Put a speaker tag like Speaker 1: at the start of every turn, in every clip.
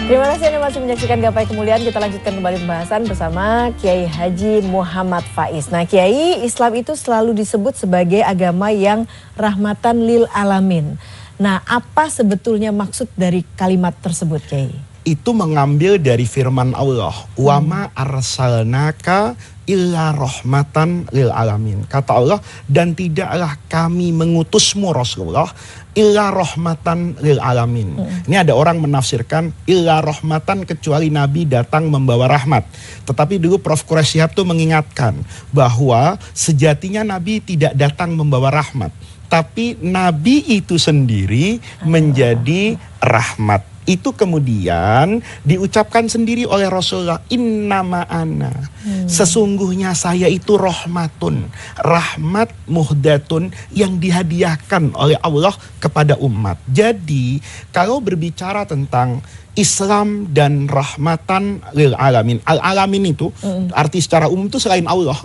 Speaker 1: Terima kasih Anda masih menyaksikan Gapai Kemuliaan. Kita lanjutkan kembali pembahasan bersama Kiai Haji Muhammad Faiz. Nah Kiai, Islam itu selalu disebut sebagai agama yang rahmatan lil alamin. Nah apa sebetulnya maksud dari kalimat tersebut Kiai?
Speaker 2: Itu mengambil dari firman Allah. Wa ma arsalnaka illa rahmatan lil alamin. Kata Allah, dan tidaklah kami mengutusmu Rasulullah illa rahmatan lil alamin. Ini ada orang menafsirkan illa rahmatan kecuali Nabi datang membawa rahmat. Tetapi dulu Prof. Quraish Shihab tuh mengingatkan bahwa sejatinya Nabi tidak datang membawa rahmat, tapi Nabi itu sendiri menjadi rahmat. Itu kemudian diucapkan sendiri oleh Rasulullah, innama ana, sesungguhnya saya itu rahmatun, rahmat muhdatun yang dihadiahkan oleh Allah kepada umat. Jadi kalau berbicara tentang Islam dan rahmatan lil alamin, al alamin itu arti secara umum itu selain Allah.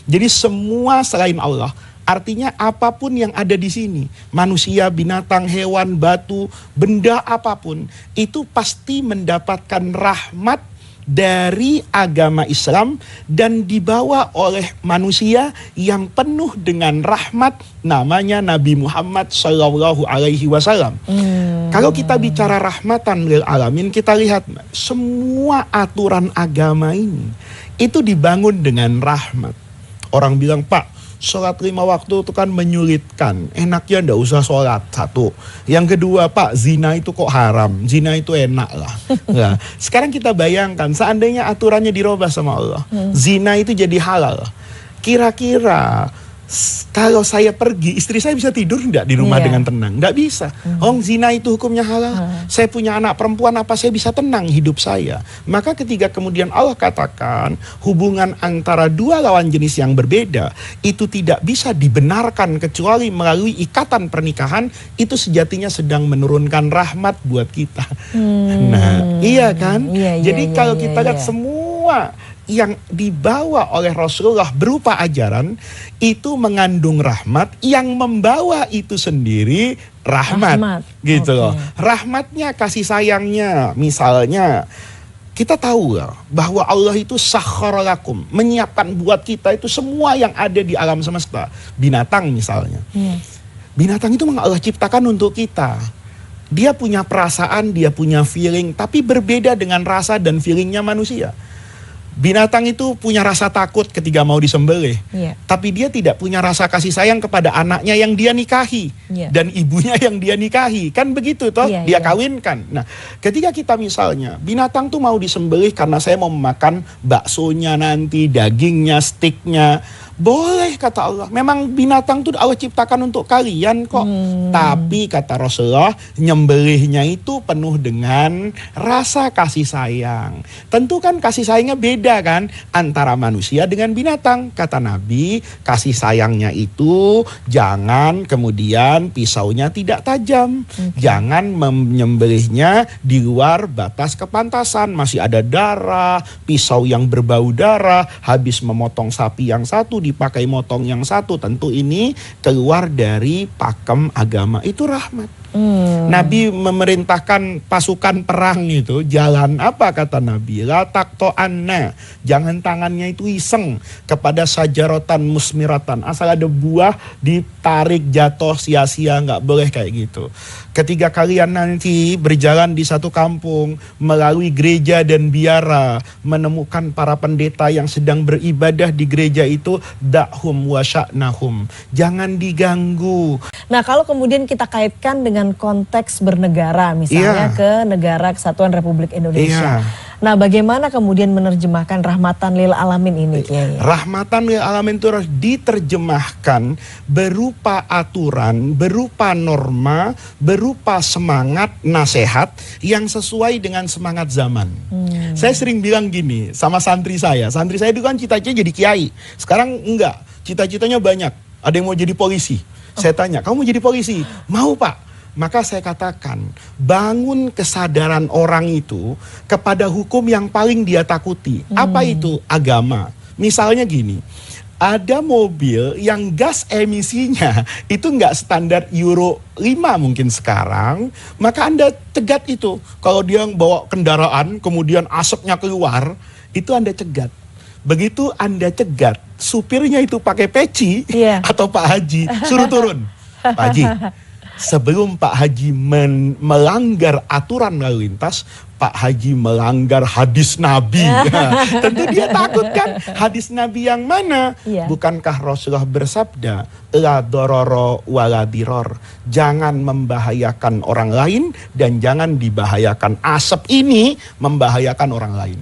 Speaker 2: Jadi semua selain Allah. Artinya apapun yang ada di sini, manusia, binatang, hewan, batu, benda apapun, itu pasti mendapatkan rahmat dari agama Islam dan dibawa oleh manusia yang penuh dengan rahmat, namanya Nabi Muhammad SAW. Kalau kita bicara rahmatan lil alamin, kita lihat semua aturan agama ini itu dibangun dengan rahmat. Orang bilang, Pak, sholat 5 waktu itu kan menyulitkan, enaknya ndak usah sholat. Satu. Yang kedua, Pak, zina itu kok haram, zina itu enak lah. Nah, sekarang kita bayangkan seandainya aturannya dirubah sama Allah, zina itu jadi halal. Kira-kira kalau saya pergi, istri saya bisa tidur enggak di rumah dengan tenang? Enggak bisa. Zina itu hukumnya halal. Saya punya anak perempuan, apa saya bisa tenang hidup saya? Maka ketika kemudian Allah katakan hubungan antara dua lawan jenis yang berbeda itu tidak bisa dibenarkan kecuali melalui ikatan pernikahan, itu sejatinya sedang menurunkan rahmat buat kita. Nah, iya kan? Jadi kalau kita lihat semua yang dibawa oleh Rasulullah berupa ajaran itu mengandung rahmat, yang membawa itu sendiri rahmat. Gitu loh. Rahmatnya, kasih sayangnya, misalnya kita tahu ya, bahwa Allah itu sakhara lakum, menyiapkan buat kita itu semua yang ada di alam semesta. Binatang misalnya, binatang itu Allah ciptakan untuk kita. Dia punya perasaan, dia punya feeling, tapi berbeda dengan rasa dan feelingnya manusia. Binatang itu punya rasa takut ketika mau disembelih, tapi dia tidak punya rasa kasih sayang kepada anaknya yang dia nikahi dan ibunya yang dia nikahi, kan begitu toh? Dia kawinkan. Nah, ketika kita misalnya binatang tuh mau disembelih karena saya mau memakan baksonya nanti, dagingnya, steaknya, boleh kata Allah. Memang binatang tuh Allah ciptakan untuk kalian kok. Tapi kata Rasulullah, nyembelihnya itu penuh dengan rasa kasih sayang. Tentu kan kasih sayangnya beda kan antara manusia dengan binatang. Kata Nabi, kasih sayangnya itu jangan kemudian pisaunya tidak tajam. Jangan menyembelihnya di luar batas kepantasan. Masih ada darah, pisau yang berbau darah, habis memotong sapi yang satu dipakai motong yang satu, tentu ini keluar dari pakem agama. Itu rahmat. Nabi memerintahkan pasukan perang itu jalan, apa kata Nabi? La taqto'anna, jangan tangannya itu iseng kepada sajaratan musmiratan, asal ada buah ditarik jatuh sia-sia, nggak boleh kayak gitu. Ketika kalian nanti berjalan di satu kampung melalui gereja dan biara, menemukan para pendeta yang sedang beribadah di gereja itu, da'hum wa sya'nahum, jangan diganggu.
Speaker 1: Nah kalau kemudian kita kaitkan dengan konteks bernegara, misalnya ke negara Kesatuan Republik Indonesia. Nah bagaimana kemudian menerjemahkan rahmatan lil alamin ini Kiai?
Speaker 2: Rahmatan lil alamin itu harus diterjemahkan berupa aturan, berupa norma, berupa semangat, nasihat yang sesuai dengan semangat zaman. Saya sering bilang gini sama santri saya itu kan cita-citanya jadi kiai. Sekarang enggak, cita-citanya banyak. Ada yang mau jadi polisi. Saya tanya, kamu mau jadi polisi? Mau Pak. Maka saya katakan, bangun kesadaran orang itu kepada hukum yang paling dia takuti. Apa itu? Agama. Misalnya gini, ada mobil yang gas emisinya itu nggak standar Euro 5 mungkin sekarang, maka Anda cegat itu. Kalau dia bawa kendaraan kemudian asapnya keluar, itu Anda cegat. Begitu Anda cegat, supirnya itu pakai peci atau Pak Haji, suruh turun. Pak Haji, sebelum Pak Haji melanggar aturan lalu lintas, Pak Haji melanggar hadis Nabi. Nah, tentu dia takut kan, hadis Nabi yang mana? Bukankah Rasulullah bersabda, la dororo wala diror, jangan membahayakan orang lain dan jangan dibahayakan. Asap ini membahayakan orang lain.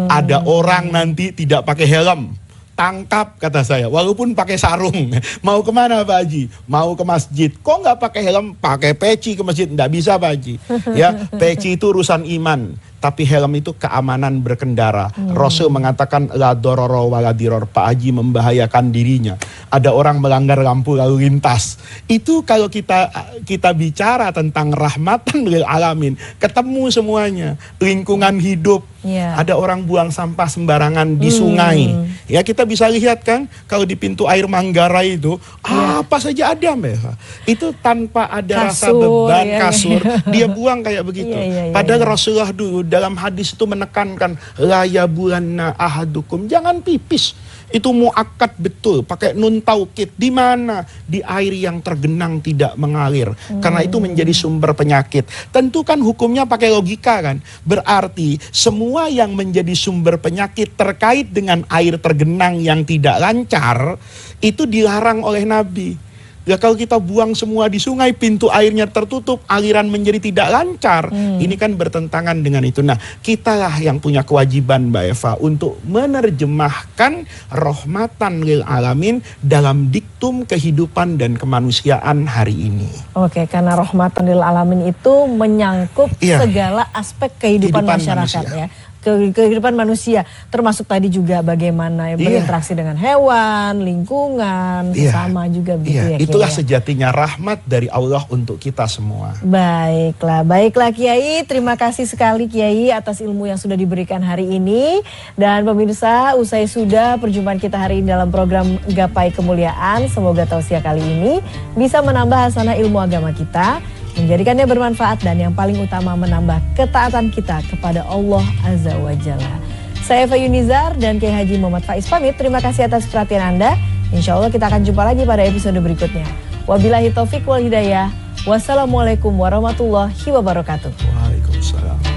Speaker 2: Ada orang nanti tidak pakai helm, tangkap kata saya, walaupun pakai sarung. Mau kemana Pak Haji? Mau ke masjid. Kok nggak pakai helm? Pakai peci ke masjid? Nggak bisa Pak Haji. Ya, peci itu urusan iman, tapi helm itu keamanan berkendara. Rasul mengatakan la dororo wala diror. Pak Haji membahayakan dirinya. Ada orang melanggar lampu lalu lintas. Itu kalau kita bicara tentang rahmatan lil alamin, ketemu semuanya. Lingkungan hidup. Ada orang buang sampah sembarangan di sungai. Ya, kita bisa lihat kan, kalau di pintu air Manggarai itu apa saja ada Mbak. Itu tanpa ada rasa beban, kasur, dia buang kayak begitu. Padahal Rasulullah dulu dalam hadis itu menekankan la yabulanna ahadukum, jangan pipis. Itu muakkad betul, pakai nun taukid. Di mana? Di air yang tergenang tidak mengalir. Karena itu menjadi sumber penyakit. Tentu kan hukumnya pakai logika kan. Berarti semua yang menjadi sumber penyakit terkait dengan air tergenang yang tidak lancar, itu dilarang oleh Nabi. Ya, kalau kita buang semua di sungai, pintu airnya tertutup, aliran menjadi tidak lancar. Ini kan bertentangan dengan itu. Nah, kitalah yang punya kewajiban Mbak Eva untuk menerjemahkan rahmatan lil alamin dalam diktum kehidupan dan kemanusiaan hari ini. Oke, karena rahmatan lil alamin itu menyangkut segala aspek kehidupan masyarakat ya. Kehidupan manusia, termasuk tadi juga bagaimana berinteraksi dengan hewan, lingkungan, sesama juga begitu ya. Itulah sejatinya rahmat dari Allah untuk kita semua. Baiklah Kiai, terima kasih sekali Kiai atas ilmu yang sudah diberikan hari ini. Dan pemirsa, usai sudah perjumpaan kita hari ini dalam program Gapai Kemuliaan. Semoga tausiah kali ini bisa menambah hasanah ilmu agama kita, menjadikannya bermanfaat, dan yang paling utama menambah ketaatan kita kepada Allah Azza wa Jalla. Saya Eva Yunizar dan Kiai Haji Muhammad Faiz pamit. Terima kasih atas perhatian Anda. Insya Allah kita akan jumpa lagi pada episode berikutnya. Wabillahi taufik wal hidayah. Wassalamualaikum warahmatullahi wabarakatuh. Waalaikumsalam.